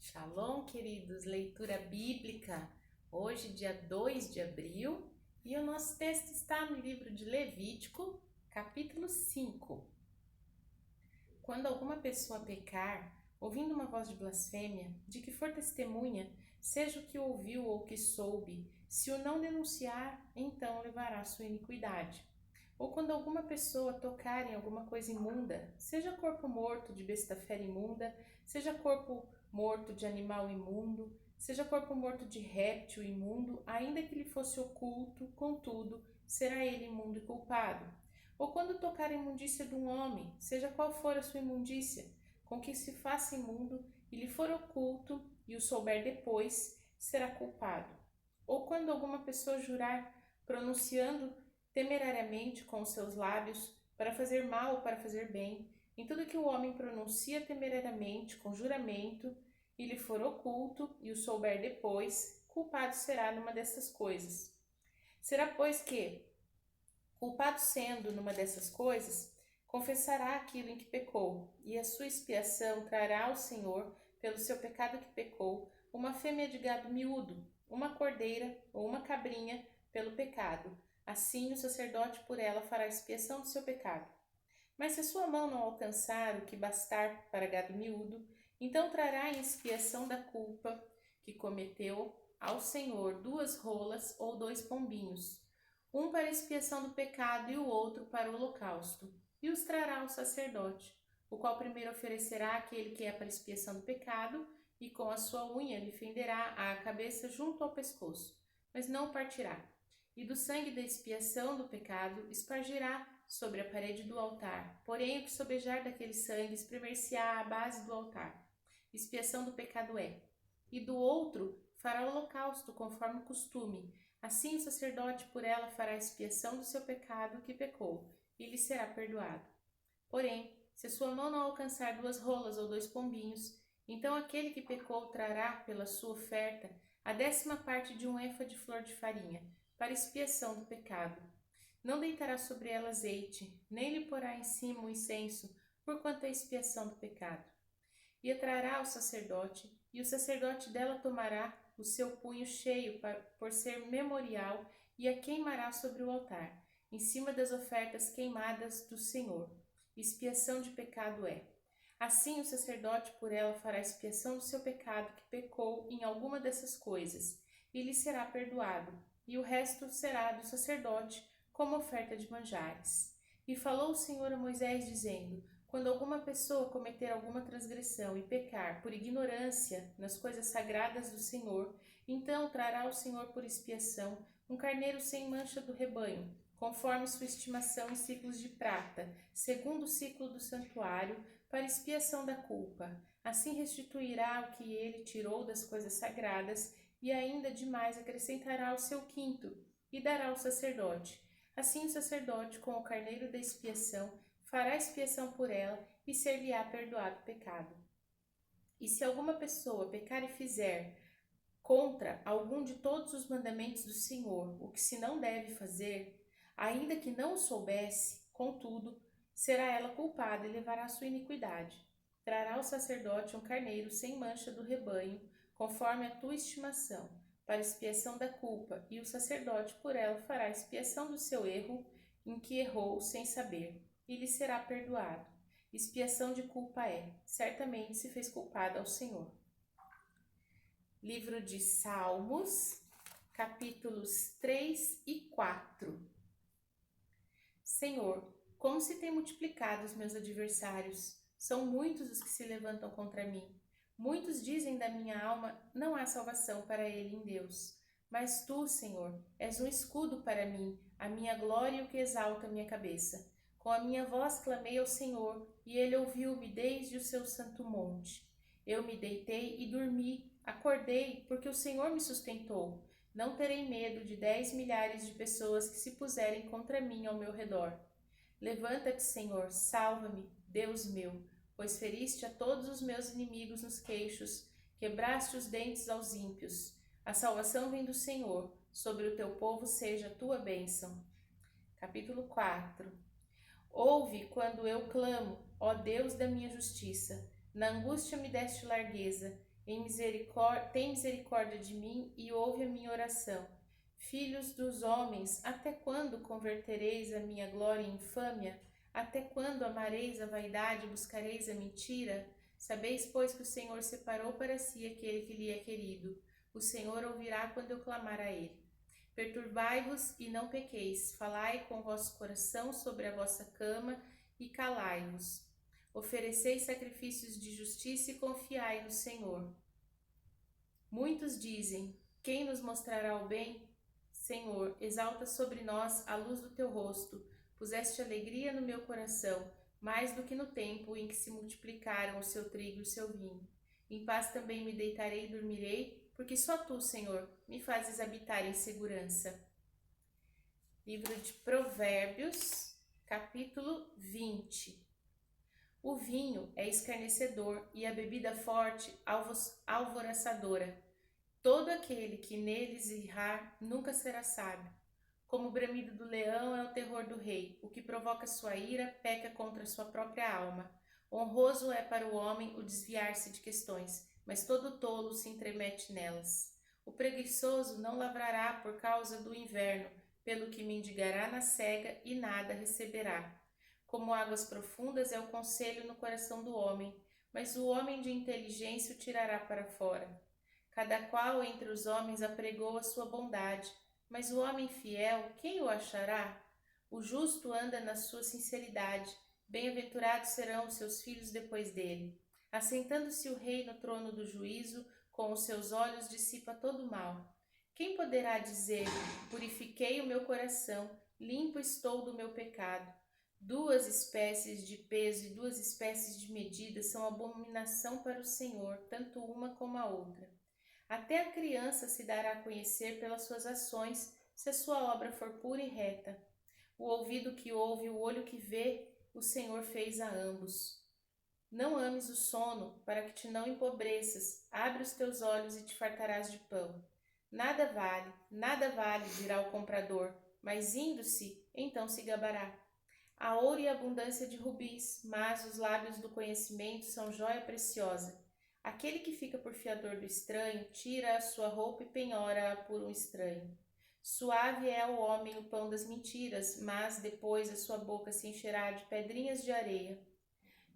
Shalom, queridos, leitura bíblica, hoje dia 2 de abril, e o nosso texto está no livro de Levítico, capítulo 5. Quando alguma pessoa pecar, ouvindo uma voz de blasfêmia, de que for testemunha, seja o que ouviu ou o que soube, se o não denunciar, então levará sua iniquidade. Ou quando alguma pessoa tocar em alguma coisa imunda, seja corpo morto de besta fera imunda, seja corpo morto de animal imundo, seja corpo morto de réptil imundo, ainda que lhe fosse oculto, contudo, será ele imundo e culpado. Ou quando tocar a imundícia de um homem, seja qual for a sua imundícia, com que se faça imundo, e lhe for oculto, e o souber depois, será culpado. Ou quando alguma pessoa jurar, pronunciando temerariamente com os seus lábios, para fazer mal ou para fazer bem, em tudo que o homem pronuncia temerariamente, com juramento, e lhe for oculto, e o souber depois, culpado será numa destas coisas. Será, pois, que, culpado sendo numa dessas coisas, confessará aquilo em que pecou, e a sua expiação trará ao Senhor, pelo seu pecado que pecou, uma fêmea de gado miúdo, uma cordeira ou uma cabrinha pelo pecado. Assim o sacerdote por ela fará expiação do seu pecado. Mas se a sua mão não alcançar o que bastar para gado miúdo, então trará em expiação da culpa que cometeu ao Senhor 2 rolas ou 2 pombinhos, um para expiação do pecado e o outro para o holocausto, e os trará ao sacerdote, o qual primeiro oferecerá aquele que é para expiação do pecado, e com a sua unha lhe fenderá a cabeça junto ao pescoço, mas não o partirá. E do sangue da expiação do pecado espargirá sobre a parede do altar, porém o que sobejar daquele sangue espremer-se-á à base do altar. Expiação do pecado é. E do outro fará o holocausto conforme o costume. Assim o sacerdote por ela fará expiação do seu pecado que pecou, e lhe será perdoado. Porém, se a sua mão não alcançar 2 rolas ou 2 pombinhos, então aquele que pecou trará pela sua oferta a 10ª parte de um efa de flor de farinha, para expiação do pecado. Não deitará sobre ela azeite, nem lhe porá em cima o incenso, porquanto é expiação do pecado. E a trará ao sacerdote, e o sacerdote dela tomará o seu punho cheio por ser memorial, e a queimará sobre o altar, em cima das ofertas queimadas do Senhor. Expiação de pecado é. Assim o sacerdote por ela fará expiação do seu pecado que pecou em alguma dessas coisas, e lhe será perdoado, e o resto será do sacerdote como oferta de manjares. E falou o Senhor a Moisés, dizendo: quando alguma pessoa cometer alguma transgressão e pecar por ignorância nas coisas sagradas do Senhor, então trará ao Senhor por expiação um carneiro sem mancha do rebanho, conforme sua estimação em ciclos de prata, segundo o ciclo do santuário, para expiação da culpa. Assim restituirá o que ele tirou das coisas sagradas, e ainda demais acrescentará ao seu quinto, e dará ao sacerdote. Assim o sacerdote, com o carneiro da expiação, fará expiação por ela, e ser-lhe-á perdoado o pecado. E se alguma pessoa pecar e fizer contra algum de todos os mandamentos do Senhor, o que se não deve fazer, ainda que não o soubesse, contudo, será ela culpada e levará sua iniquidade. Trará ao sacerdote um carneiro sem mancha do rebanho, conforme a tua estimação, para expiação da culpa, e o sacerdote por ela fará expiação do seu erro em que errou sem saber, e lhe será perdoado. Expiação de culpa é, certamente se fez culpado ao Senhor. Livro de Salmos, capítulos 3 e 4. Senhor, como se têm multiplicado os meus adversários, são muitos os que se levantam contra mim. Muitos dizem da minha alma, não há salvação para ele em Deus. Mas tu, Senhor, és um escudo para mim, a minha glória e o que exalta a minha cabeça. Com a minha voz clamei ao Senhor, e ele ouviu-me desde o seu santo monte. Eu me deitei e dormi, acordei, porque o Senhor me sustentou. Não terei medo de 10 milhares de pessoas que se puserem contra mim ao meu redor. Levanta-te, Senhor, salva-me, Deus meu, pois feriste a todos os meus inimigos nos queixos, quebraste os dentes aos ímpios. A salvação vem do Senhor, sobre o teu povo seja a tua bênção. Capítulo 4. Ouve quando eu clamo, ó Deus da minha justiça. Na angústia me deste largueza. Tem misericórdia de mim e ouve a minha oração. Filhos dos homens, até quando convertereis a minha glória em infâmia? Até quando amareis a vaidade e buscareis a mentira? Sabeis, pois, que o Senhor separou para si aquele que lhe é querido. O Senhor ouvirá quando eu clamar a ele. Perturbai-vos e não pequeis. Falai com o vosso coração sobre a vossa cama e calai-vos. Ofereceis sacrifícios de justiça e confiai no Senhor. Muitos dizem: quem nos mostrará o bem? Senhor, exalta sobre nós a luz do teu rosto. Puseste alegria no meu coração, mais do que no tempo em que se multiplicaram o seu trigo e o seu vinho. Em paz também me deitarei e dormirei, porque só tu, Senhor, me fazes habitar em segurança. Livro de Provérbios, capítulo 20. O vinho é escarnecedor e a bebida forte alvoroçadora. Todo aquele que neles errar nunca será sábio. Como o bramido do leão é o terror do rei, o que provoca sua ira peca contra sua própria alma. Honroso é para o homem o desviar-se de questões, mas todo tolo se entremete nelas. O preguiçoso não lavrará por causa do inverno, pelo que mendigará na cega e nada receberá. Como águas profundas é o conselho no coração do homem, mas o homem de inteligência o tirará para fora. Cada qual entre os homens apregou a sua bondade, mas o homem fiel, quem o achará? O justo anda na sua sinceridade, bem-aventurados serão os seus filhos depois dele. Assentando-se o rei no trono do juízo, com os seus olhos dissipa todo o mal. Quem poderá dizer: purifiquei o meu coração, limpo estou do meu pecado? 2 espécies de peso e 2 espécies de medida são abominação para o Senhor, tanto uma como a outra. Até a criança se dará a conhecer pelas suas ações, se a sua obra for pura e reta. O ouvido que ouve, o olho que vê, o Senhor fez a ambos. Não ames o sono, para que te não empobreças. Abre os teus olhos e te fartarás de pão. Nada vale, dirá o comprador, mas indo-se, então se gabará. Há ouro e abundância de rubis, mas os lábios do conhecimento são joia preciosa. Aquele que fica por fiador do estranho, tira a sua roupa e penhora-a por um estranho. Suave é ao homem o pão das mentiras, mas depois a sua boca se encherá de pedrinhas de areia.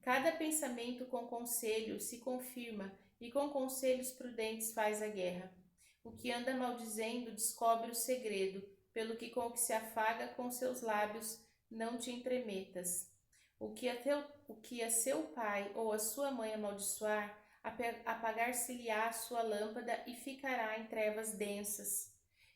Cada pensamento com conselho se confirma, e com conselhos prudentes faz a guerra. O que anda maldizendo descobre o segredo, pelo que com o que se afaga com seus lábios não te entremetas. O que a seu pai ou a sua mãe amaldiçoar, apagar-se-lhe-á a sua lâmpada e ficará em trevas densas.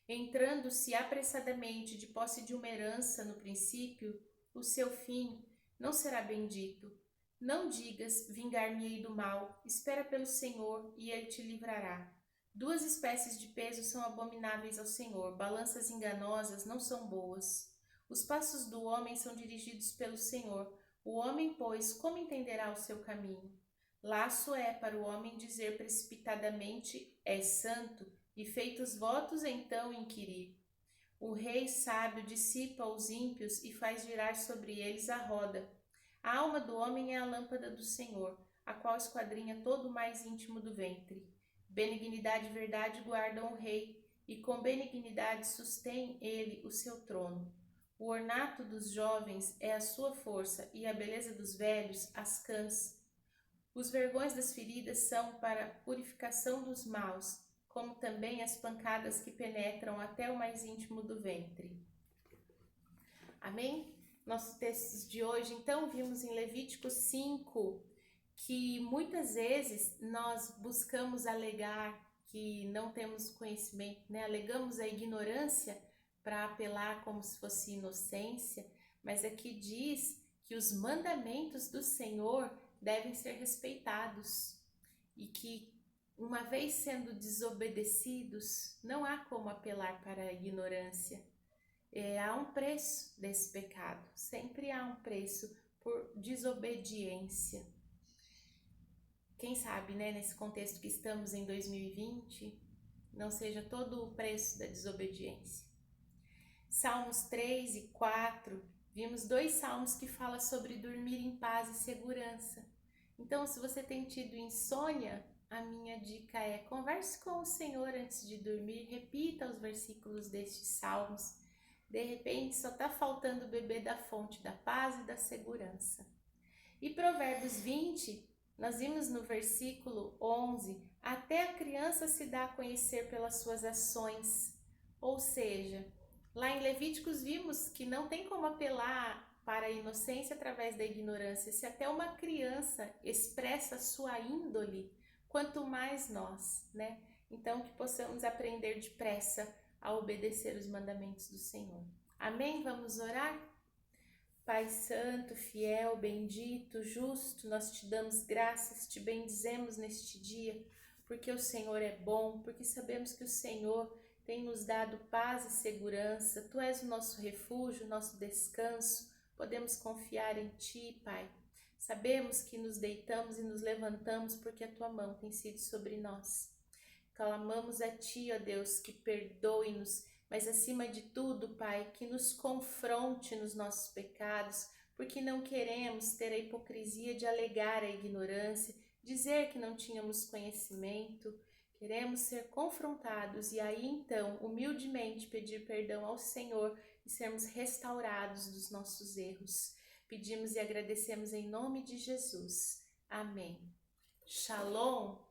Entrando-se apressadamente de posse de uma herança no princípio, o seu fim não será bendito. Não digas, vingar-me-ei do mal, espera pelo Senhor e ele te livrará. 2 espécies de peso são abomináveis ao Senhor, balanças enganosas não são boas. Os passos do homem são dirigidos pelo Senhor. O homem, pois, como entenderá o seu caminho? Laço é para o homem dizer precipitadamente, és santo, e feitos votos então inquirir. O rei sábio dissipa os ímpios e faz girar sobre eles a roda. A alma do homem é a lâmpada do Senhor, a qual esquadrinha todo o mais íntimo do ventre. Benignidade e verdade guardam o rei, e com benignidade sustém ele o seu trono. O ornato dos jovens é a sua força, e a beleza dos velhos as cãs. Os vergões das feridas são para a purificação dos maus, como também as pancadas que penetram até o mais íntimo do ventre. Amém? Nossos textos de hoje, então, vimos em Levítico 5, que muitas vezes nós buscamos alegar que não temos conhecimento, né? Alegamos a ignorância para apelar como se fosse inocência, mas aqui diz que os mandamentos do Senhor devem ser respeitados e que, uma vez sendo desobedecidos, não há como apelar para a ignorância. Há um preço desse pecado, sempre há um preço por desobediência. Quem sabe, né, nesse contexto que estamos em 2020, não seja todo o preço da desobediência. Salmos 3 e 4, vimos 2 salmos que falam sobre dormir em paz e segurança. Então, se você tem tido insônia, a minha dica é: converse com o Senhor antes de dormir, repita os versículos destes salmos. De repente, só está faltando beber da fonte da paz e da segurança. E Provérbios 20, nós vimos no versículo 11, até a criança se dá a conhecer pelas suas ações. Ou seja, lá em Levíticos vimos que não tem como apelar para a inocência através da ignorância. Se até uma criança expressa sua índole, quanto mais nós, né? Então, que possamos aprender depressa a obedecer os mandamentos do Senhor. Amém? Vamos orar? Pai santo, fiel, bendito, justo, nós te damos graças, te bendizemos neste dia, porque o Senhor é bom, porque sabemos que o Senhor tem nos dado paz e segurança. Tu és o nosso refúgio, o nosso descanso. Podemos confiar em Ti, Pai. Sabemos que nos deitamos e nos levantamos porque a Tua mão tem sido sobre nós. Clamamos a Ti, ó Deus, que perdoe-nos, mas acima de tudo, Pai, que nos confronte nos nossos pecados, porque não queremos ter a hipocrisia de alegar a ignorância, dizer que não tínhamos conhecimento. Queremos ser confrontados e aí então, humildemente, pedir perdão ao Senhor e sermos restaurados dos nossos erros. Pedimos e agradecemos em nome de Jesus. Amém. Shalom!